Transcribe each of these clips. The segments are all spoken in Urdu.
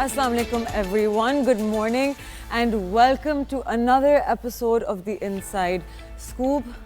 Assalamu alaikum everyone, good morning and welcome to another episode of The Inside Scoop.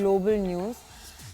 global news.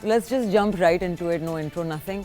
So let's just jump right into it, no intro, nothing.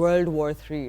World War III,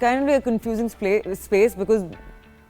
kind of a confusing space because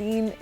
3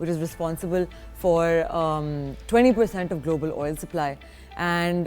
which is responsible for 20% of global oil supply. And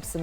It's the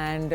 and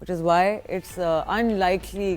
which is why it's unlikely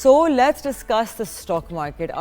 So let's discuss the stock market.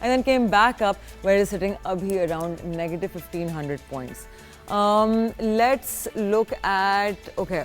and then came back up where it's sitting abhi around negative 1500 points. Let's look at, okay.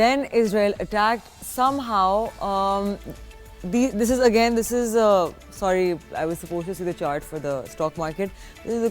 Then Israel attacked somehow. This is sorry, I was supposed to see the chart for the stock market. This is the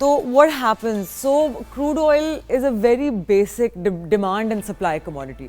So what happens? So crude oil is a very basic demand and supply commodity.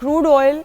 crude oil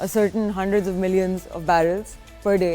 a certain hundreds of millions of barrels per day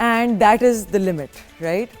and that is the limit, right?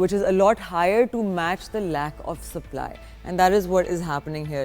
which is a lot higher to match the lack of supply, and that is what is happening here.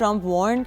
Trump warned,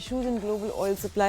issues in global oil supply.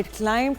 it climbed,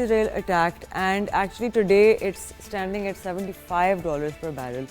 Israel attacked, and actually today it's standing at $75 per barrel.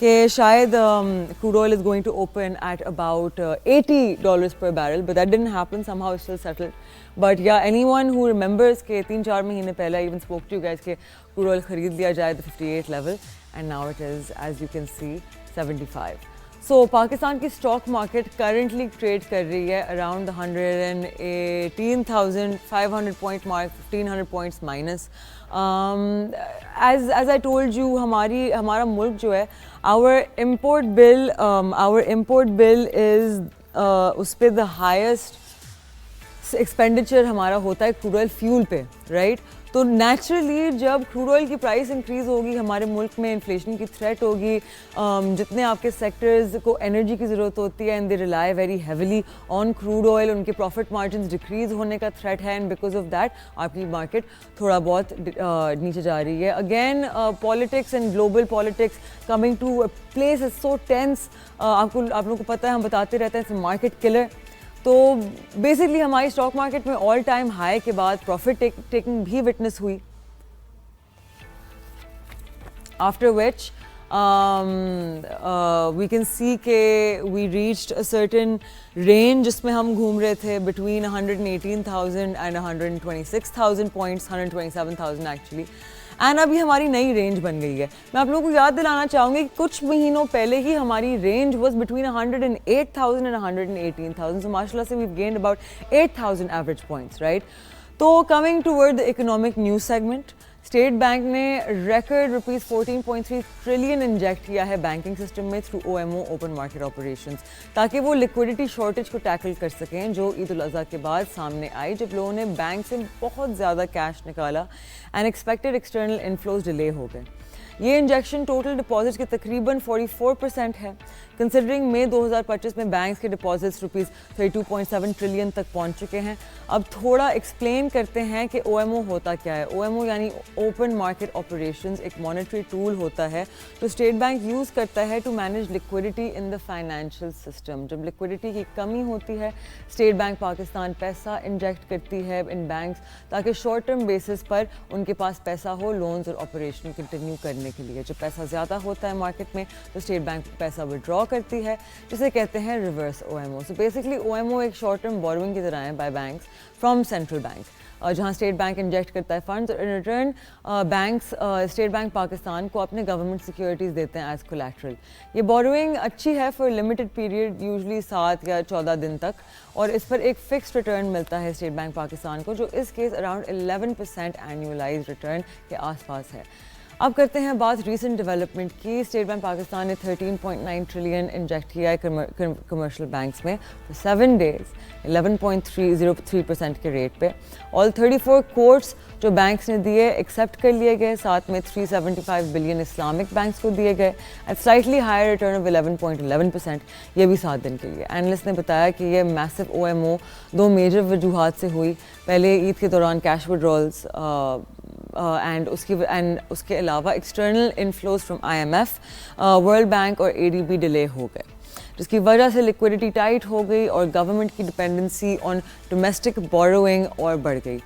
کہ شاید crude oil is going to open at about $80 per barrel, but that didn't happen. Somehow it still settled. But yeah, anyone who remembers کہ 3-4 مہینے پہلے I even spoke to you guys کہ crude oil خرید لیا جائے the 58 level, and now it is, as you can see, 75. So Pakistan کی اسٹاک مارکیٹ کرنٹلی ٹریڈ کر رہی ہے around 118,500 point mark, 1500 points minus. As I told you, ہمارا ملک جو ہے our import bill is اس پہ the highest ایکسپینڈیچر ہمارا ہوتا ہے کروڈ آئل فیول پہ, رائٹ. تو نیچرلی جب کروڈ آئل کی پرائس انکریز ہوگی, ہمارے ملک میں انفلیشن کی تھریٹ ہوگی, جتنے آپ کے سیکٹرز کو انرجی کی ضرورت ہوتی ہے and they rely very heavily on crude oil, ان کے پروفٹ مارجنز ڈکریز ہونے کا تھریٹ ہے, اینڈ بیکاز آف دیٹ آپ کی مارکیٹ تھوڑا بہت نیچے جا رہی ہے. Again politics and global politics coming to place is so tense. آپ لوگوں کو پتہ ہے, ہم بتاتے رہتے ہیں مارکیٹ کلر. تو بیسکلی ہماری اسٹاک مارکیٹ میں آل ٹائم ہائی کے بعد پروفٹ ٹیکنگ بھی وٹنس ہوئی, after which we can see کہ we reached a certain range جس میں ہم گھوم رہے تھے between 118,000 and 126,000 points, 127,000 actually. And ابھی ہماری نئی رینج بن گئی ہے. میں آپ لوگوں کو یاد دلانا چاہوں گی کہ کچھ مہینوں پہلے ہی ہماری range was between 108,000 and 118,000. So ماشاء اللہ سے we've gained about 8,000 average points, right. تو coming toward the economic news segment, State Bank نے ریکارڈ ₹14.3 ٹریلین انجیکٹ کیا ہے بینکنگ سسٹم میں through OMO open market operations, تاکہ وہ لیکوڈیٹی شارٹیج کو ٹیکل کر سکیں جو عید الاضحیٰ کے بعد سامنے آئی, جب لوگوں نے بینک سے بہت زیادہ کیش نکالا and expected external inflows delay ہو گئے. یہ انجیکشن ٹوٹل ڈپازٹس کے تقریباً 44% ہے. کنسیڈرنگ مئی 2025 میں بینکس کے ڈپازٹس ₹32.7 ٹریلین تک پہنچ چکے ہیں. اب تھوڑا ایکسپلین کرتے ہیں کہ OMO ہوتا کیا ہے. OMO یعنی اوپن مارکیٹ آپریشنز ایک مانیٹری ٹول ہوتا ہے جو اسٹیٹ بینک یوز کرتا ہے to manage liquidity in the financial system. جب لیکوڈیٹی کی کمی ہوتی ہے, اسٹیٹ بینک پاکستان پیسہ انجیکٹ کرتی ہے ان بینکس تاکہ شارٹ ٹرم بیسس پر ان کے پاس پیسہ ہو لونز اور آپریشن کنٹینیو کرنے کے لیے. جب پیسہ زیادہ ہوتا ہے مارکیٹ میں تو اسٹیٹ بینک پیسہ ودرا کرتی ہے, جسے کہتے ہیں reverse OMO. So basically OMO ایک شارٹ ٹرم بوروئنگ کی طرح ہے by banks from central bank, جہاں اسٹیٹ بینک انجیکٹ کرتا ہے فنڈز, اور in return banks State Bank Pakistan کو اپنے گورنمنٹ سیکیورٹیز دیتے ہیں ایز کولیٹرل. یہ بوروئنگ اچھی ہے فار لمیٹڈ پیریڈ, یوزلی 7 یا 14 دن تک, اور اس پر ایک فکسڈ ریٹرن ملتا ہے اسٹیٹ بینک پاکستان کو, جو اس کیس اراؤنڈ 11% اینیولائز ریٹرن کے آس پاس ہے. اب کرتے ہیں بات ریسنٹ ڈیولپمنٹ کی. اسٹیٹ بینک پاکستان نے 13.9 ٹریلین انجیکٹ کیا ہے کمرشل بینکس میں 7 days 11.303% کے ریٹ پہ. آل 34 کوٹس جو بینکس نے دیے ایکسیپٹ کر لیے گئے, ساتھ میں 375 بلین اسلامک بینکس کو دیے گئے at slightly higher return of 11.11%, یہ بھی 7 دن کے لیے. اینالسٹ نے بتایا کہ یہ میسو OMO 2 میجر وجوہات سے ہوئی. پہلے عید کے دوران کیش وڈرالز اینڈ اس کے علاوہ external inflows from IMF, world bank اور ADB ڈیلے ہو گئے, جس کی وجہ سے لیکوڈیٹی ٹائٹ ہو گئی اور گورنمنٹ کی ڈپینڈنسی آن ڈومیسٹک بوروئنگ اور بڑھ گئی.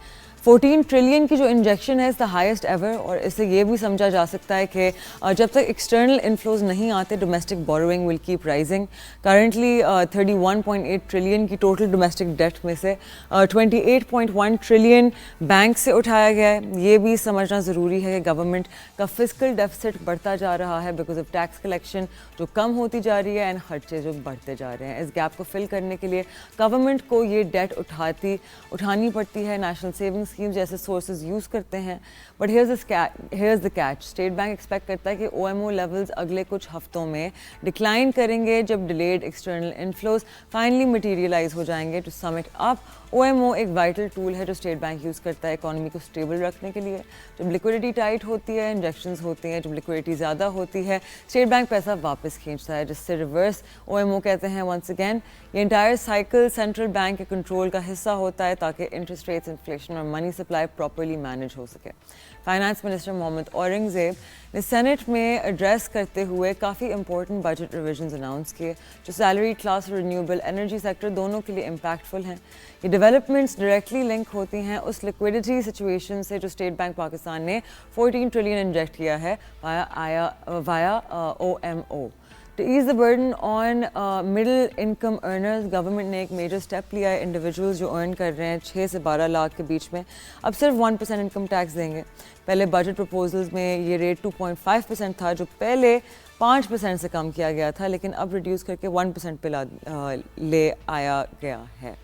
14 ٹریلین کی جو انجیکشن ہے از دا ہائیسٹ ایور, اور اس سے یہ بھی سمجھا جا سکتا ہے کہ جب تک ایکسٹرنل انفلوز نہیں آتے domestic borrowing will keep rising. Currently 31.8 trillion کی ٹوٹل ڈومیسٹک ڈیٹ میں سے 28.1 ٹریلین بینک سے اٹھایا گیا ہے. یہ بھی سمجھنا ضروری ہے کہ گورنمنٹ کا فسکل ڈیفیسٹ بڑھتا جا رہا ہے بیکاز آف ٹیکس کلیکشن جو کم ہوتی جا رہی ہے اینڈ خرچے جو بڑھتے جا رہے ہیں. اس گیپ کو فل کرنے کے لیے گورنمنٹ کو یہ ڈیٹ اٹھانی پڑتی ہے. نیشنل سیونگس اسکیم جیسے سورسز یوز کرتے ہیں. But here's the catch, State Bank expect کرتا ہے کہ OMO لیولز اگلے کچھ ہفتوں میں ڈکلائن کریں گے جب delayed external inflows finally materialize ہو جائیں گے. To sum it up, OMO ایک وائٹل ٹول ہے جو اسٹیٹ بینک یوز کرتا ہے اکانومی کو اسٹیبل رکھنے کے لیے. جب لیکوڈیٹی ٹائٹ ہوتی ہے انجیکشنز ہوتی ہیں, جب لیکوڈیٹی زیادہ ہوتی ہے اسٹیٹ بینک پیسہ واپس کھینچتا ہے, جس سے ریورس OMO کہتے ہیں. ونس اگین یہ انٹائر سائیکل سینٹرل بینک کے کنٹرول کا حصہ ہوتا ہے تاکہ انٹرسٹ ریٹس, انفلیشن اور منی پانی سپلائی پراپرلی مینیج ہو سکے. فائنانس منسٹر محمد اورنگزیب نے سینٹ میں ایڈریس کرتے ہوئے کافی امپورٹنٹ بجٹ ریویژنز اناؤنس کیے جو سیلری کلاس اور رینیویبل انرجی سیکٹر دونوں کے لیے امپیکٹفل ہیں. یہ ڈیولپمنٹس ڈائریکٹلی لنک ہوتی ہیں اس لکویڈیٹی سچویشن سے جو اسٹیٹ بینک پاکستان نے 14 ٹریلین انجیکٹ کیا ہے وایا OMO. To ease the burden on middle income earners, government نے ایک میجر اسٹیپ لیا ہے. انڈیویجولز جو ارن کر رہے ہیں 6 سے 12 لاکھ کے بیچ میں اب صرف 1% انکم ٹیکس دیں گے. پہلے بجٹ پرپوزلز میں یہ ریٹ 2.5% تھا جو پہلے 5% سے کم کیا گیا تھا لیکن اب ریڈیوس کر کے 1% پہ لے آیا گیا ہے.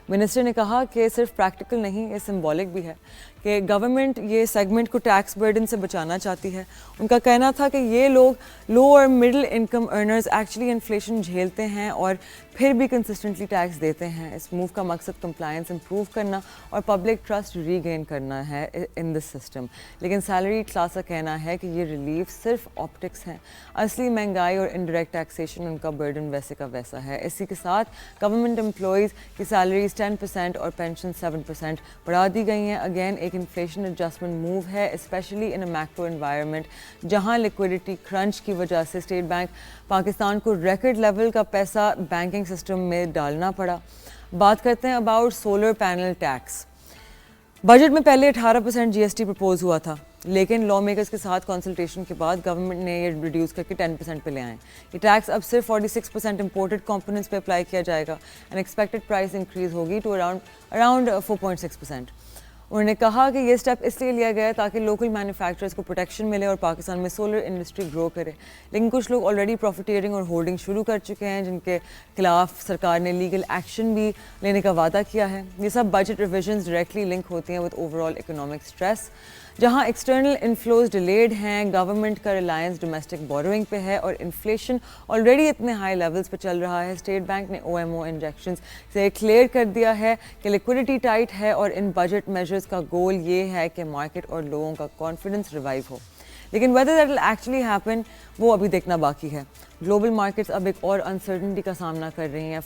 منسٹر نے کہا کہ صرف پریکٹیکل نہیں یہ سمبولک بھی ہے کہ گورنمنٹ یہ سیگمنٹ کو ٹیکس برڈن سے بچانا چاہتی ہے. ان کا کہنا تھا کہ یہ لوگ لو اور middle income earners actually inflation جھیلتے ہیں اور پھر بھی کنسسٹنٹلی ٹیکس دیتے ہیں. اس موو کا مقصد کمپلائنس امپروو کرنا اور پبلک ٹرسٹ ری گین کرنا ہے ان دس سسٹم. لیکن سیلری کلاس کا کہنا ہے کہ یہ ریلیف صرف آپٹکس ہیں. اصلی مہنگائی اور انڈائریکٹ ٹیکسیشن ان کا برڈن ویسے کا ویسا ہے. اسی کے ساتھ گورنمنٹ امپلائیز کی سیلریز 10% اور پینشن 7% بڑھا دی گئی ہیں. اگین ایک انفلیشن ایڈجسٹمنٹ موو ہے especially in a macro environment جہاں لیکوڈیٹی کرنچ کی وجہ سے اسٹیٹ بینک پاکستان کو ریکارڈ لیول کا پیسہ بینکنگ سسٹم میں ڈالنا پڑا. بات کرتے ہیں about solar panel tax. Budget میں پہلے 18% GST پرپوز ہوا تھا لیکن لا میکرز کے ساتھ کنسلٹیشن کے بعد گورنمنٹ نے یہ ریڈیوس کر کے 10% پہ لے آئے. یہ ٹیکس اب صرف 46% امپورٹڈ کمپوننٹس پہ اپلائی کیا جائے گا اینڈ ایکسپیکٹڈ پرائس انکریز ہوگی ٹو اراؤنڈ 4.6%. انہوں نے کہا کہ یہ اسٹیپ اس لیے لیا گیا ہے تاکہ لوکل مینوفیکچررز کو پروٹیکشن ملے اور پاکستان میں سولر انڈسٹری گرو کرے. لیکن کچھ لوگ آلریڈی پروفیٹیئرنگ اور ہولڈنگ شروع کر چکے ہیں جن کے خلاف سرکار نے لیگل ایکشن بھی لینے کا وعدہ کیا ہے. یہ سب بجٹ ریویژنز ڈائریکٹلی لنک ہوتی ہیں with over all economic stress. جہاں ایکسٹرنل انفلوز ڈیلیڈ ہیں گورنمنٹ کا ریلائنس ڈومیسٹک بورونگ پہ ہے اور انفلیشن آلریڈی اتنے ہائی لیولز پہ چل رہا ہے. اسٹیٹ بینک نے OMO انجیکشنز سے کلیئر کر دیا ہے کہ لیکوڈیٹی ٹائٹ ہے اور ان بجٹ میجرز کا گول یہ ہے کہ مارکیٹ اور لوگوں کا کانفیڈنس ریوائیو ہو. لیکن whether that will actually happen وہ ابھی دیکھنا باقی ہے. گلوبل مارکیٹس اب ایک اور انسرٹنٹی کا سامنا کر رہی ہیں.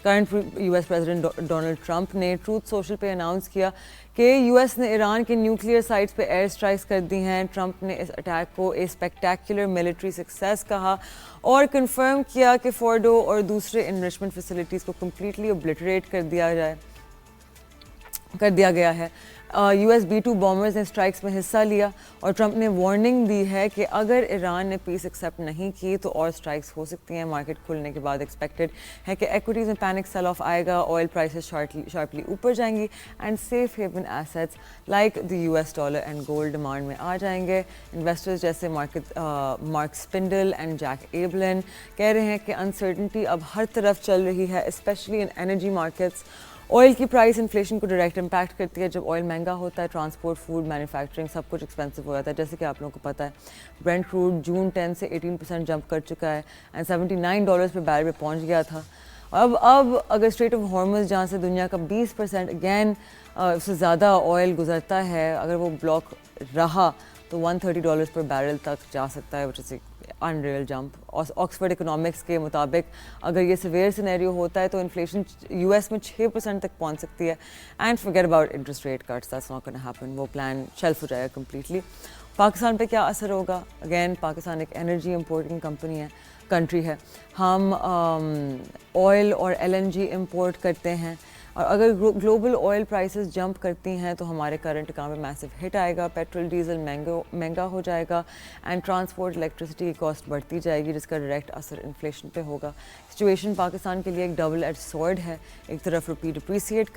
Current US president Donald Trump نے ٹروتھ سوشل پہ اناؤنس کیا کہ US نے ایران کے نیوکلیئر سائٹس پہ ایئر اسٹرائکس کر دی ہیں. ٹرمپ نے اس اٹیک کو اے اسپیکٹیکولر ملٹری سکسیس کہا اور کنفرم کیا کہ فورڈو اور دوسرے انرچمنٹ فیسلٹیز کو کمپلیٹلی اوبلٹریٹ کر دیا گیا ہے. US B-2 بامرز نے اسٹرائکس میں حصہ لیا اور ٹرمپ نے وارننگ دی ہے کہ اگر ایران نے پیس ایکسیپٹ نہیں کی تو اور اسٹرائکس ہو سکتی ہیں. مارکیٹ کھلنے کے بعد ایکسپیکٹڈ ہے کہ ایکویٹیز میں پینک سیل آف آئے گا, آئل پرائسز شارپلی اوپر جائیں گی and safe haven assets like the US dollar and gold demand میں آ جائیں گے. انویسٹرز جیسے Mark Spindel and Jack Ablin کہہ رہے ہیں کہ انسرٹنٹی اب ہر طرف چل رہی ہے especially in energy markets. Oil کی پرائس انفلیشن کو ڈائریکٹ امپیکٹ کرتی ہے. جب آئل مہنگا ہوتا ہے ٹرانسپورٹ, فوڈ, مینوفیکچرنگ سب کچھ ایکسپینسو ہو جاتا ہے. جیسے کہ آپ لوگوں کو پتہ ہے برینٹ کروڈ جون 10 سے 18% جمپ کر چکا ہے اینڈ $79 پہ بیرل پہ پہنچ گیا تھا. اب اگر اسٹریٹ آف ہارمز جہاں سے دنیا کا 20% اگین اس سے زیادہ آئل گزرتا ہے اگر وہ بلاک رہا تو $130 پر بیرل تک جا سکتا ہے وچ از انریل جمپ. آکسفورڈ اکنامکس کے مطابق اگر یہ سیویئر سینیریو ہوتا ہے تو انفلیشن US میں 6% تک پہنچ سکتی ہے. And forget about interest rate cuts, that's not going to happen. وہ پلان شیلف ہو جائے گا کمپلیٹلی. پاکستان پہ کیا اثر ہوگا؟ اگین پاکستان ایک انرجی امپورٹنگ کنٹری ہے. ہم آئل اور LNG امپورٹ کرتے ہیں اور اگر گلوبل آئل پرائسز جمپ کرتی ہیں تو ہمارے کرنٹ اکاؤنٹ میں میسو ہٹ آئے گا. پیٹرول ڈیزل مہنگا ہو جائے گا اینڈ ٹرانسپورٹ الیکٹریسٹی کی کاسٹ بڑھتی جائے گی جس کا ڈائریکٹ اثر انفلیشن پہ ہوگا. سچویشن پاکستان کے لیے ایک ڈبل ایج سورڈ ہے. ایک طرف روپی ڈپریسیٹ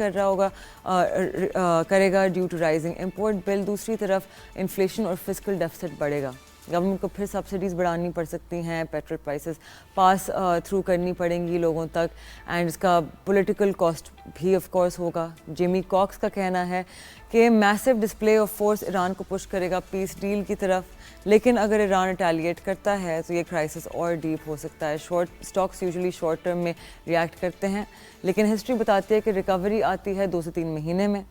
کرے گا ڈیو ٹو رائزنگ امپورٹ بل, دوسری طرف انفلیشن اور فسکل ڈیفیسٹ بڑھے گا. گورنمنٹ کو پھر سبسڈیز بڑھانی پڑ سکتی ہیں, پیٹرول پرائسز پاس تھرو کرنی پڑیں گی لوگوں تک اینڈ اس کا پولیٹیکل کاسٹ بھی آف کورس ہوگا. جیمی کاکس کا کہنا ہے کہ میسو ڈسپلے آف فورس ایران کو پش کرے گا پیس ڈیل کی طرف, لیکن اگر ایران ریٹیلیٹ کرتا ہے تو یہ کرائسس اور ڈیپ ہو سکتا ہے. اسٹاکس یوزلی شارٹ ٹرم میں ریئیکٹ کرتے ہیں لیکن ہسٹری بتاتی ہے کہ ریکوری آتی ہے 2 سے 3 مہینے میں.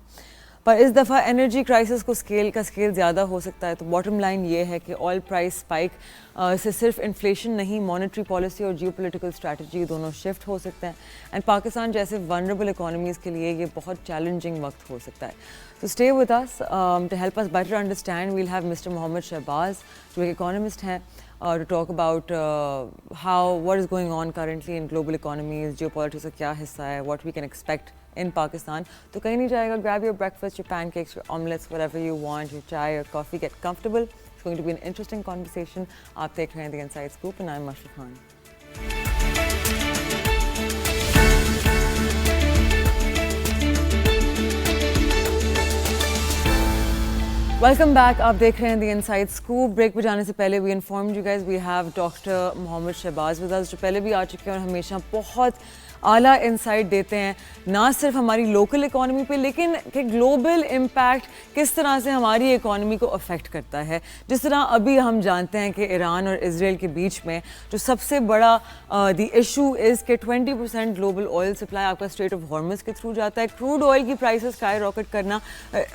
پر اس دفعہ انرجی کرائسس کو اسکیل زیادہ ہو سکتا ہے. تو باٹم لائن یہ ہے کہ آئل پرائس اسپائک سے صرف انفلیشن نہیں, مانیٹری پالیسی اور جیو پولیٹیکل اسٹریٹجی دونوں شفٹ ہو سکتے ہیں. اینڈ پاکستان جیسے ونربل اکانومیز کے لیے یہ بہت چیلنجنگ وقت ہو سکتا ہے. تو stay with us to help us better understand we'll have mister Muhammad Shahbaz جو ایک اکانومسٹ ہیں, to talk about what is going on currently in global economies, geopolitics کا کیا حصہ ہے, what we can expect in Pakistan. تو کہیں نہیں جائے گا, grab your breakfast, your pancakes, your omelets, whatever you want, your chai or coffee, get comfortable. It's going to be an interesting conversation. آپ دیکھ رہے ہیں The Inside Scoop and I'm Mashal Khan. Welcome back. آپ دیکھ رہے ہیں دی انسائڈ اسکوپ. بریک پہ جانے سے پہلے we informed you guys we have doctor Muhammad Shahbaz with us, جو پہلے بھی آ چکے ہیں اور ہمیشہ بہت اعلیٰ انسائٹ دیتے ہیں نہ صرف ہماری لوکل اکانومی پہ لیکن کہ گلوبل امپیکٹ کس طرح سے ہماری اکانومی کو افیکٹ کرتا ہے. جس طرح ابھی ہم جانتے ہیں کہ ایران اور اسرائیل کے بیچ میں جو سب سے بڑا دی ایشو از کہ 20% گلوبل آئل سپلائی آپ کا اسٹریٹ آف ہارمز کے تھرو جاتا ہے. کروڈ آئل کی پرائسز اسکائی راکٹ کرنا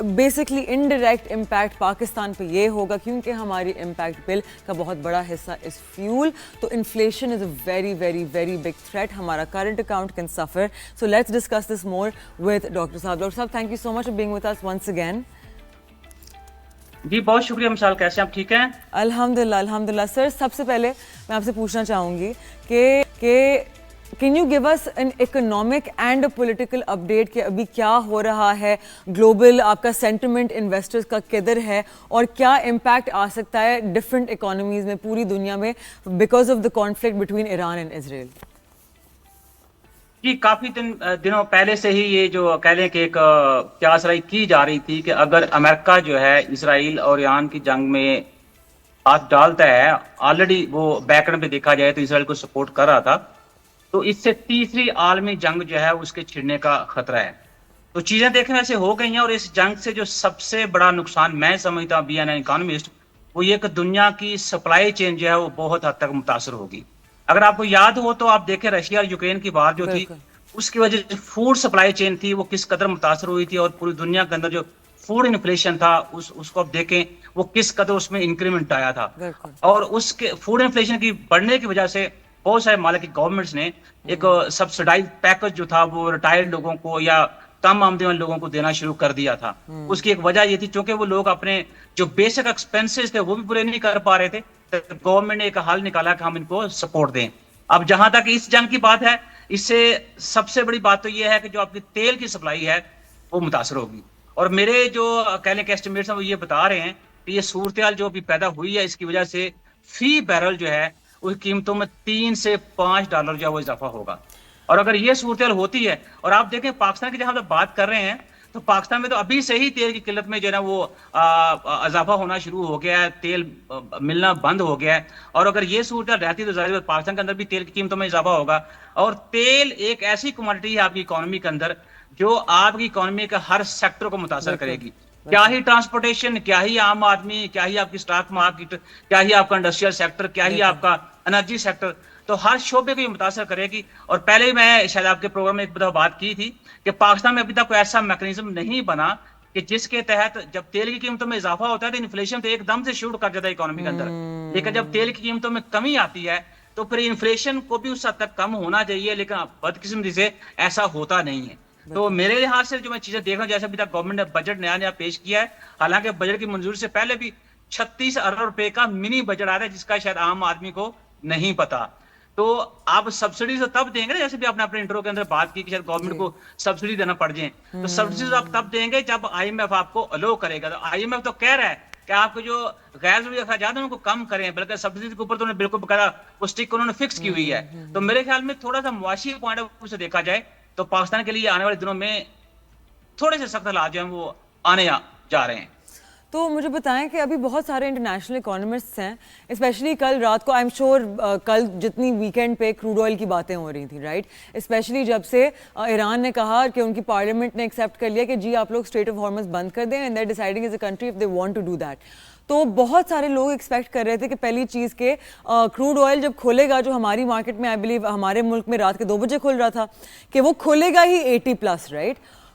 بیسکلی انڈائریکٹ امپیکٹ پاکستان پہ یہ ہوگا کیونکہ ہماری امپیکٹ بل کا بہت بڑا حصہ از فیول. تو inflation is a very very very big threat. ہمارا current account can suffer. So let's discuss this more with Dr. Saab. Dr. Saab, thank you so much for being with us once again. جی بہت شکریہ مشال, کیسے آپ ٹھیک ہیں؟ الحمدللہ الحمدللہ. سر سب سے پہلے میں آپ سے پوچھنا چاہوں گی کہ can you give us an economic and a political update کہ ابھی کیا ہو رہا ہے گلوبل, آپ کا سینٹیمنٹ انویسٹرز کا کدھر ہے اور کیا امپیکٹ آ سکتا ہے ڈفرینٹ اکانومیز میں پوری دنیا میں because of the conflict between Iran and Israel? جی کافی دنوں پہلے سے ہی یہ جو کہہ لیں کہ ایک قیاسرائی کی جا رہی تھی کہ اگر امریکہ جو ہے اسرائیل اور ایران کی جنگ میں ہاتھ ڈالتا ہے, آلریڈی وہ بیکگراؤنڈ پہ دیکھا جائے تو اسرائیل کو سپورٹ کر رہا تھا, تو اس سے تیسری عالمی جنگ جو ہے اس کے چھڑنے کا خطرہ ہے. تو چیزیں دیکھنے ویسے ہو گئی ہیں اور اس جنگ سے جو سب سے بڑا نقصان میں سمجھتا ہوں بی این اکانومسٹ وہ یہ کہ دنیا کی سپلائی چین جو ہے وہ بہت حد تک متاثر ہوگی. اگر آپ کو یاد ہو تو آپ دیکھیں رشیا اور یوکرین کی وار جو تھی اس کی وجہ سے فوڈ سپلائی چین تھی وہ کس قدر متاثر ہوئی تھی, اور پوری دنیا کے اندر جو فوڈ انفلیشن تھا اس کو آپ دیکھیں وہ کس قدر اس میں انکریمنٹ آیا تھا. اور اس کے فوڈ انفلیشن کی بڑھنے کی وجہ سے بہت سارے مالک کی گورنمنٹس نے ایک سبسڈائز پیکج جو تھا وہ ریٹائرڈ لوگوں کو یا کم آمدنی والے لوگوں کو دینا شروع کر دیا تھا. اس کی ایک وجہ یہ تھی چونکہ وہ لوگ اپنے جو بیسک ایکسپینسز تھے وہ بھی پورے نہیں کر پا رہے تھے, گورنمنٹ نے ایک حل نکالا کہ ہم ان کو سپورٹ دیں. اب جہاں تک اس جنگ کی بات ہے, اس سے سب سے بڑی بات تو یہ ہے کہ جو آپ کی تیل کی سپلائی ہے وہ متاثر ہوگی. اور میرے جو کہہ لیں کہ ایسٹیمیٹس ہیں وہ یہ بتا رہے ہیں کہ یہ صورتحال جو ابھی پیدا ہوئی ہے اس کی وجہ سے فی بیرل جو ہے اس قیمتوں میں $3 سے $5 جو ہے وہ اضافہ ہوگا. اور اگر یہ صورتحال ہوتی ہے, اور آپ دیکھیں پاکستان کی جہاں ہم بات کر رہے ہیں تو پاکستان میں تو ابھی سے ہی تیل کی قلت میں جو ہے نا وہ اضافہ ہونا شروع ہو گیا ہے, تیل ملنا بند ہو گیا ہے. اور اگر یہ صورتحال رہتی تو ظاہر ہے پاکستان کے اندر بھی تیل کی قیمتوں میں اضافہ ہوگا. اور تیل ایک ایسی کموڈٹی ہے آپ کی اکانومی کے اندر جو آپ کی اکانومی کا ہر سیکٹر کو متاثر کرے گی. کیا ہی ٹرانسپورٹیشن, کیا ہی عام آدمی, کیا ہی آپ کی اسٹاک مارکیٹ, کیا ہی آپ کا انڈسٹریل سیکٹر, کیا ہی آپ کا انرجی سیکٹر, تو ہر شعبے کو یہ متاثر کرے گی. اور پہلے ہی میں شاید آپ کے پروگرام میں ایک دفعہ بات کی تھی کہ پاکستان میں ابھی تک کوئی ایسا میکینزم نہیں بنا کہ جس کے تحت جب تیل کی قیمتوں میں اضافہ ہوتا ہے تو انفلیشن تو ایک دم سے شروع کر جاتا ہے اکانومی کے اندر, لیکن جب تیل کی قیمتوں میں کمی آتی ہے تو پھر انفلیشن کو بھی اس حد تک کم ہونا چاہیے, لیکن بدقسمتی سے ایسا ہوتا نہیں ہے. تو میرے لحاظ سے جو میں چیزیں دیکھ رہا ہوں, جیسے ابھی تک گورنمنٹ نے بجٹ نیا پیش کیا ہے, حالانکہ بجٹ کی منظوری سے پہلے بھی 36 ارب روپے کا منی بجٹ آیا ہے جس کا شاید عام آدمی کو نہیں پتا. تو آپ سبسڈیز تب دیں گے نا, جیسے بھی آپ نے اپنے انٹرو کے اندر بات کی کہ شاید گورنمنٹ کو سبسڈی دینا پڑ جائے, تو سبسڈیز آپ تب دیں گے جب آئی ایم ایف آپ کو الو کرے گا. تو آئی ایم ایف تو کہہ رہا ہے کہ آپ کے جو غیر ضروری اخراجات ہیں ان کو کم کریں, بلکہ سبسڈیز کے اوپر تو انہوں نے بالکل بقاعدہ وہ اسٹک انہوں نے فکس کی ہوئی ہے. تو میرے خیال میں تھوڑا سا معاشی پوائنٹ آف ویو سے دیکھا جائے تو پاکستان کے لیے آنے والے دنوں میں تھوڑے سے سخت حالات جو ہیں وہ آنے جا رہے ہیں. تو مجھے بتائیں کہ ابھی بہت سارے انٹرنیشنل اکانومسٹس ہیں, اسپیشلی کل رات کو, آئی ایم شیور کل جتنی ویکینڈ پہ کروڈ آئل کی باتیں ہو رہی تھیں, رائٹ, اسپیشلی جب سے ایران نے کہا کہ ان کی پارلیمنٹ نے ایکسیپٹ کر لیا کہ جی آپ لوگ اسٹریٹ آف ہارمز بند کر دیں, and they are deciding as a country if they want to do that. تو بہت سارے لوگ ایکسپیکٹ کر رہے تھے کہ پہلی چیز کہ کروڈ آئل جب کھولے گا, جو ہماری مارکیٹ میں آئی بلیو ہمارے ملک میں رات کے 2 بجے کھل رہا تھا, کہ وہ کھولے گا ہی 80+, right.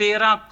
13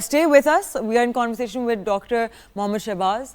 Stay with us. We are in conversation with Dr. Mohammed Shahbaz,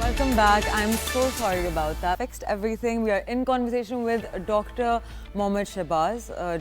Welcome back. I'm so sorry about that. Fixed everything. We are in conversation with Dr. Mohammed Shahbaz,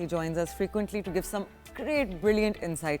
he joins us frequently to give some great, brilliant insight.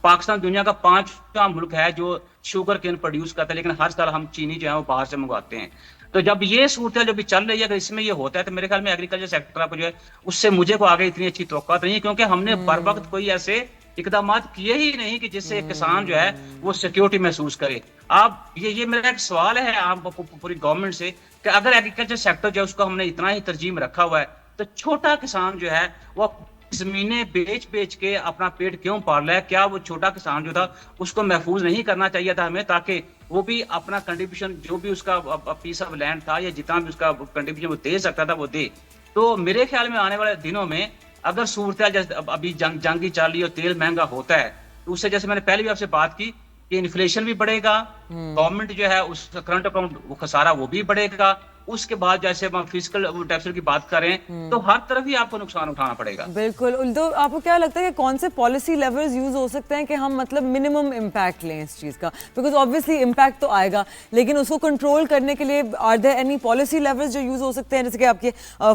Pakistan دنیا کا 5واں ملک ہے جو شوگر کین پروڈیوس کرتا ہے, لیکن ہر سال ہم چینی جو ہے وہ باہر سے منگواتے ہیں. تو جب یہ صورتحال جو بھی چل رہی ہے, اگر اس میں یہ ہوتا ہے تو میرے خیال میں ایگریکلچر سیکٹر کو جو ہے اس سے مجھے کو آگے اتنی اچھی توقع نہیں ہے, کیونکہ ہم نے بر وقت کوئی ایسے اقدامات کیے ہی نہیں کہ جس سے کسان جو ہے وہ سیکیورٹی محسوس کرے. آپ یہ میرا ایک سوال ہے آپ پوری گورنمنٹ سے کہ اگر ایگریکلچر سیکٹر جو ہے اس کو ہم نے اتنا ہی ترجیح میں رکھا ہوا ہے, تو چھوٹا کسان جو ہے وہ زمینیں بیچ کے اپنا پیٹ کیوں پال رہا ہے؟ کیا وہ چھوٹا کسان جو تھا اس کو محفوظ نہیں کرنا چاہیے تھا ہمیں, تاکہ وہ بھی اپنا کنٹریبیوشن جو بھی اس کا پیس آف لینڈ تھا یا جتنا بھی اس کا کنٹریبیوشن وہ دے سکتا تھا وہ دے. تو میرے خیال میں آنے والے دنوں میں اگر صورتحال جیسے ابھی جنگی چل رہی ہے اور تیل مہنگا ہوتا ہے, تو اس سے جیسے میں نے پہلے بھی آپ سے بات کی کہ انفلیشن بھی بڑھے گا, گورنمنٹ جو ہے اس کا کرنٹ اکاؤنٹ خسارہ وہ بھی بڑھے گا, اس کے بعد جیسے ہم فزیکل ڈیفیسٹ کی بات کریں تو ہر طرف ہی آپ کو نقصان اٹھانا پڑے گا. بالکل. تو آپ کو کیا لگتا ہے کہ کون سے پالیسی لیولز یوز ہو سکتے ہیں کہ ہم مطلب منیمم امپیکٹ لیں اس چیز کا؟ بیکاز آبویسلی امپیکٹ تو آئے گا, لیکن اس کو کنٹرول کرنے کے لیے are there any policy levels جو یوز ہو سکتے ہیں, جیسے کہ آپ کے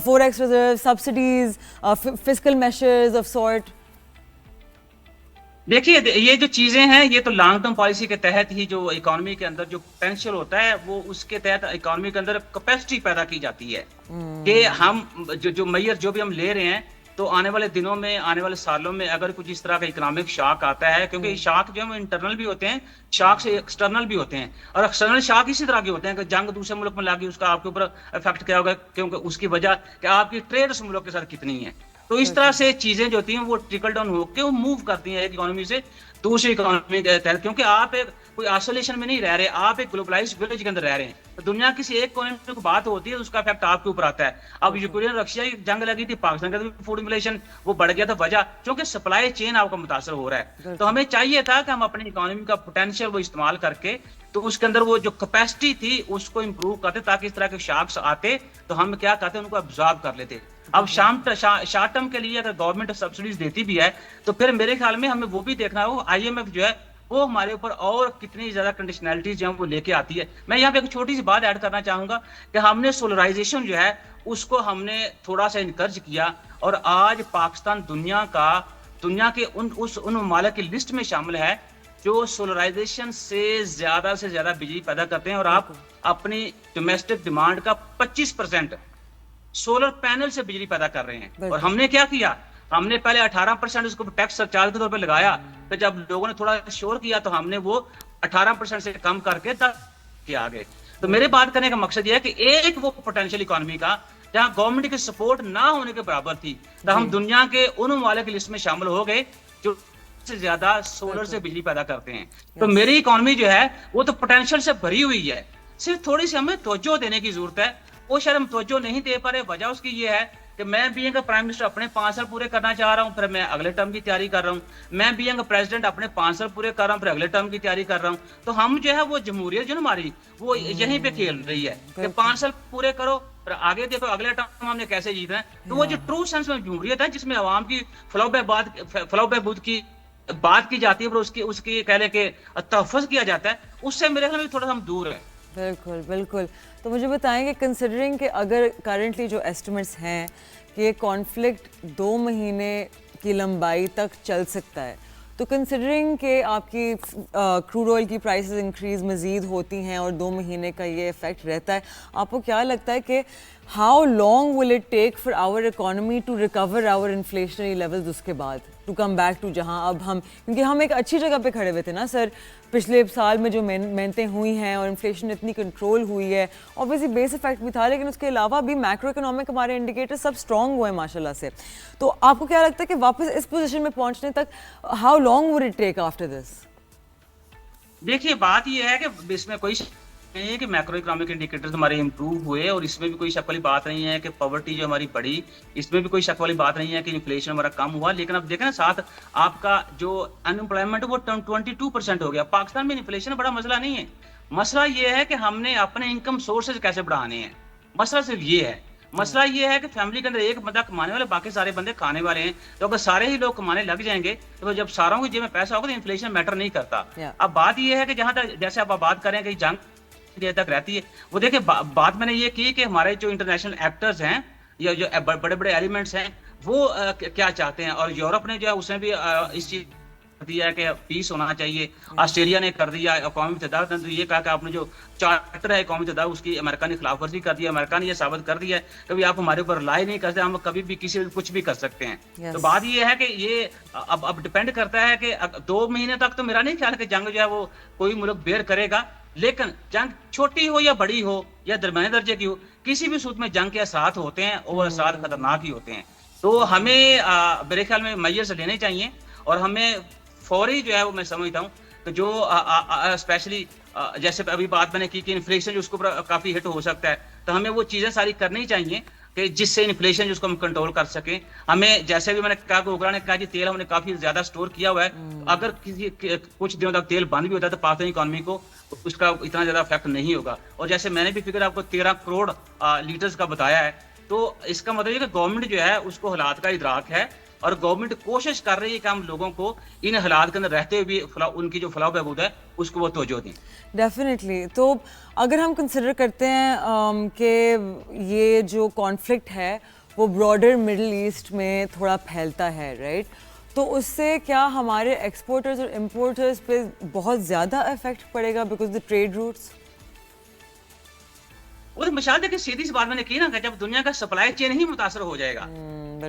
forex reserve, subsidies, fiscal measures of sort? دیکھیے یہ جو چیزیں ہیں یہ تو لانگ ٹرم پالیسی کے تحت ہی جو اکانومی کے اندر جو پوٹینشیل ہوتا ہے وہ اس کے تحت اکانومی کے اندر کیپیسٹی پیدا کی جاتی ہے کہ ہم جو میئر جو بھی ہم لے رہے ہیں تو آنے والے دنوں میں, آنے والے سالوں میں اگر کچھ اس طرح کا اکنامک شاک آتا ہے, کیونکہ شاک جو ہے وہ انٹرنل بھی ہوتے ہیں, شاک سے ایکسٹرنل بھی ہوتے ہیں, اور ایکسٹرنل شاک اسی طرح کے ہوتے ہیں کہ جنگ دوسرے ملک میں لگی, اس کا آپ کے اوپر افیکٹ کیا ہوگا, کیونکہ اس کی وجہ کہ آپ کی ٹریڈ اس ملک کے ساتھ کتنی ہے. تو اس طرح سے چیزیں جو ہوتی ہیں وہ ٹرکل ڈاؤن ہو کے وہ موو کرتی ہیں ایک اکانومی سے دوسری اکانومی کے تحت, کیونکہ آپ ایک کوئی آئسولیشن میں نہیں رہ رہے, آپ ایک گلوبلائزڈ ولیج کے اندر رہ رہے ہیں. تو دنیا کسی ایک کونے میں کوئی بات ہوتی ہے اس کا افیکٹ آپ کے اوپر آتا ہے. اب یوکرین رشیا کی جنگ لگی تھی, پاکستان کا فوڈ انفلیشن وہ بڑھ گیا تھا, وجہ کیونکہ سپلائی چین آپ کا متاثر ہو رہا ہے. تو ہمیں چاہیے تھا کہ ہم اپنی اکانومی کا پوٹینشیل وہ استعمال کر کے تو اس کے اندر وہ جو کیپیسٹی تھی اس کو امپروو کرتے, تاکہ اس طرح کے شاکس آتے تو ہم کیا کہتے ہیں ان کو ابزارب کر لیتے. اب شارٹ ٹرم کے لیے اگر گورنمنٹ سبسڈیز دیتی بھی ہے تو پھر میرے خیال میں ہمیں وہ بھی دیکھنا ہے, آئی ایم ایف جو ہے وہ ہمارے اوپر اور کتنی زیادہ کنڈیشنلٹیز جو ہیں وہ لے کے آتی ہے. میں یہاں پہ ایک چھوٹی سی بات ایڈ کرنا چاہوں گا کہ ہم نے سولرائزیشن جو ہے اس کو ہم نے تھوڑا سا انکرج کیا, اور آج پاکستان دنیا کے ان ممالک کی لسٹ میں شامل ہے جو سولرائزیشن سے زیادہ بجلی پیدا کرتے ہیں, اور آپ اپنی ڈومیسٹک ڈیمانڈ کا 25% سولر پینل سے بجلی پیدا کر رہے ہیں. اور ہم نے کیا کیا, ہم نے پہلے 18% اس کو ٹیکس سرچارج کے طور پہ لگایا, پھر جب لوگوں نے تھوڑا شور کیا تو ہم نے وہ 18% سے کم کر کے کیا آگے. تو میرے بات کرنے کا مقصد یہ ہے کہ ایک وہ پوٹینشیل اکانومی کا جہاں گورنمنٹ کی سپورٹ نہ ہونے کے برابر تھی, تو ہم دنیا کے ان ممالک کی لسٹ میں شامل ہو گئے جو سے زیادہ سولر سے بجلی پیدا کرتے ہیں. تو میری اکانومی جو ہے وہ تو پوٹینشیل سے بھری ہوئی ہے, صرف تھوڑی سی ہمیں توجہ دینے کی ضرورت ہے. وہ شاید ہم توجہ نہیں دے پا رہے, وجہ اس کی یہ ہے کہ میں بینگ اے پرائم منسٹر اپنے 5 سال پورے کرنا چاہ رہا ہوں, پھر میں اگلے ٹرم کی تیاری کر رہا ہوں, میں بینگ اے پریزیڈنٹ اپنے 5 سال پورے کر رہا ہوں, پھر اگلے ٹرم کی تیاری کر رہا ہوں. تو ہم جو ہے وہ جمہوریت جو ہماری وہ یہیں پہ کھیل رہی ہے کہ 5 سال پورے کرو پھر آگے دیکھو اگلے ٹرم ہم نے کیسے جیتنا ہے. تو وہ جو ٹرو سینس میں جمہوریت ہے جس میں عوام کی فلاح بہبود کی بات کی جاتی ہے, پھر اس کی کہہ لیں کہ تحفظ کیا جاتا ہے, اس سے میرے خیال میں تھوڑا سا ہم دور ہیں. بالکل بالکل. تو مجھے بتائیں کہ کنسیڈرنگ کہ اگر کرنٹلی جو ایسٹیمیٹس ہیں کہ یہ کانفلکٹ 2 مہینے کی لمبائی تک چل سکتا ہے, تو کنسیڈرنگ کہ آپ کی کروڈ آئل کی پرائسز انکریز مزید ہوتی ہیں اور 2 مہینے کا یہ افیکٹ رہتا ہے, آپ کو کیا لگتا ہے کہ how long will it take for our economy to recover our inflationary levels, اس کے بعد ٹو کم بیک ٹو جہاں اب ہم, کیونکہ ہم ایک اچھی جگہ پہ کھڑے ہوئے تھے نا سر پچھلے سال میں جو محنتیں ہوئی ہیں اور انفلیشن اتنی کنٹرول ہوئی ہے, اوبویسلی بیس افیکٹ بھی تھا, لیکن اس کے علاوہ بھی میکرو اکنامک ہمارے انڈیکیٹر سب اسٹرانگ ہوئے ہیں ماشاء اللہ سے. تو آپ کو کیا لگتا ہے کہ واپس اس پوزیشن میں پہنچنے تک how long would it take after this? دیکھیے بات یہ ہے کہ اس میں کوئی نہیں ہے کہ میکرو اکنامک انڈیکیٹرز ہمارے امپروو ہوئے, اور اس میں بھی کوئی شک والی بات نہیں ہے کہ پاورٹی جو ہماری بڑھی, اس میں بھی کوئی شک والی بات نہیں ہے کہ انفلیشن ہمارا کم ہوا. لیکن اب دیکھیں نا ساتھ آپ کا جو ان امپلائمنٹ وہ 22% ہو گیا. پاکستان میں انفلیشن بڑا مسئلہ نہیں ہے, مسئلہ یہ ہے کہ ہم نے اپنے انکم سورسز کیسے بڑھانے ہیں, مسئلہ صرف یہ ہے. مسئلہ یہ ہے کہ فیملی کے اندر ایک بندہ کمانے والے باقی سارے بندے کھانے والے ہیں, تو اگر سارے ہی لوگ کمانے لگ جائیں گے تو جب ساروں کی جیب میں پیسہ ہوگا تو انفلیشن میٹر نہیں کرتا. اب بات یہ ہے کہ جہاں تک جیسے آپ بات کریں کہ جنگ دیر تک رہتی ہے, وہ دیکھیں بات میں نے یہ کی کہ ہمارے جو انٹرنیشنل ایکٹرز ہیں یا جو بڑے بڑے ایلیمنٹس ہیں وہ کیا چاہتے ہیں. اور یورپ نے جو ہے اس نے بھی اس چیز دیا ہے کہ پیس ہونا چاہیے. آسٹریلیا نے کر دیا, اقوام متحدہ نے یہ کہا کہ آپ نے جو چارٹر ہے اقوام متحدہ اس کی امریکہ نے خلاف ورزی کر دی ہے. امریکہ نے یہ ثابت کر دیا ہے کہ آپ ہمارے اوپر رائے نہیں کرتے, ہم کبھی بھی کسی کچھ بھی کر سکتے ہیں. تو بات یہ ہے کہ یہ اب ڈپینڈ کرتا ہے کہ 2 مہینے تک تو میرا نہیں خیال کہ جنگ جو ہے وہ کوئی ملک بیئر کرے گا, لیکن جنگ چھوٹی ہو یا بڑی ہو یا درمیانے درجے کی ہو, کسی بھی صورت میں جنگ کے اثرات ہوتے ہیں اور اثرات خطرناک ہی ہوتے ہیں. تو ہمیں میرے خیال میں میجرز لینے چاہیے, اور ہمیں فوری جو ہے وہ میں سمجھتا ہوں کہ جو اسپیشلی جیسے ابھی بات میں نے کی کہ انفلیشن جو اس کو کافی ہٹ ہو سکتا ہے, تو ہمیں وہ چیزیں ساری کرنی چاہیے کہ جس سے انفلیشن جس کو ہم کنٹرول کر سکیں. ہمیں جیسے بھی میں نے کہا کہ اوگرا نے کہا جی تیل ہم نے کافی زیادہ اسٹور کیا ہوا ہے, اگر کسی کچھ دنوں تک تیل بند بھی ہوتا ہے تو پاکستانی اکانومی کو اس کا اتنا زیادہ افیکٹ نہیں ہوگا. اور جیسے میں نے بھی فگر آپ کو 13 کروڑ لیٹرز کا بتایا ہے, تو اس کا مطلب یہ کہ گورنمنٹ جو ہے اس کو حالات کا ادراک ہے, اور گورنمنٹ کوشش کر رہی ہے کہ ہم لوگوں کو ان حالات کے اندر رہتے ہوئے بھی ان کی جو فلاح و بہبود ہے اس کو وہ توجہ دیں. ڈیفینیٹلی. تو اگر ہم کنسیڈر کرتے ہیں کہ یہ جو کانفلکٹ ہے وہ براڈر مڈل ایسٹ میں تھوڑا پھیلتا ہے, رائٹ, تو اس سے کیا ہمارے ایکسپورٹرز اور امپورٹرز پہ بہت زیادہ افیکٹ پڑے گا بیکاز دا ٹریڈ روٹس؟ وہ مثال دیکھیں, سیدھی سی بات میں نے کی نا کہ جب دنیا کا سپلائی چین ہی متاثر ہو جائے گا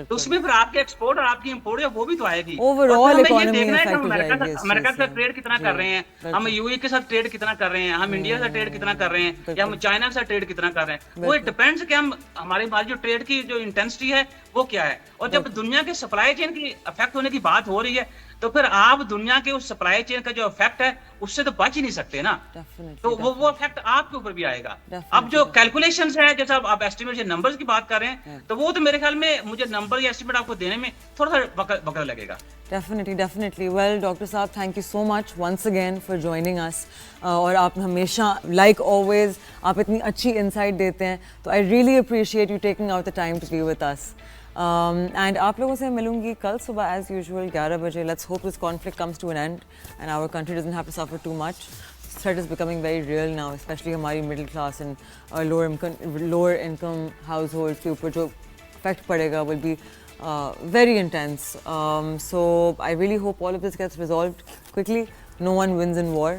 تو اس میں پھر آپ کے ایکسپورٹ اور آپ کی امپورٹ ہے وہ بھی تو آئے گی. اوور آل اکانومی دیکھنا ہے کہ ہم امریکہ کے ساتھ ٹریڈ کتنا کر رہے ہیں, ہم یو اے کے ساتھ ٹریڈ کتنا کر رہے ہیں, ہم انڈیا سے ٹریڈ کتنا کر رہے ہیں, یا ہم چائنا کے ساتھ ٹریڈ کتنا کر رہے ہیں. وہ ڈپینڈس کہ ہم ہماری جو ٹریڈ کی جو انٹینسٹی ہے وہ کیا ہے. اور جب دنیا کے سپلائی چین کی افیکٹ ہونے کی بات ہو رہی ہے تو پھر آپ دنیا کے اس سپلائی چین کا جو افیکٹ ہے اس سے تو بچ ہی نہیں سکتے نا, تو وہ افیکٹ آپ کے اوپر بھی آئے گا. اب جو کیلکولیشنز ہے جیسا آپ ایسٹیمیٹ نمبرز کی بات کر رہے ہیں, تو وہ تو میرے خیال میں مجھے نمبر یا ایسٹیمیٹ آپ کو دینے میں تھوڑا سا وقت لگے گا. ڈیفینیٹلی. ویل ڈاکٹر صاحب, thank you so much once again for joining us, اور آپ ہمیشہ لائک آلویز آپ اتنی اچھی انسائٹ دیتے ہیں, تو I really appreciate you taking out the time to be with us. And آپ لوگوں سے ملوں گی کل صبح ایز یوزول 11 بجے. Let's hope this conflict comes to an end and our country doesn't have to suffer too much. Threat is becoming very real now, especially ہماری middle class and lower income households کے اوپر جو effect پڑے گا will be very intense. So I really hope all of this gets resolved quickly. No one wins in war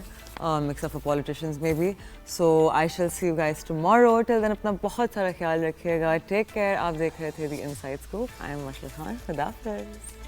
except for politicians maybe. So I shall see you guys tomorrow. Till then اپنا بہت سارا خیال رکھیے گا. Take care. آپ دیکھ رہے تھے The Inside Scoop. I am Mashal Khan. خدا حافظ.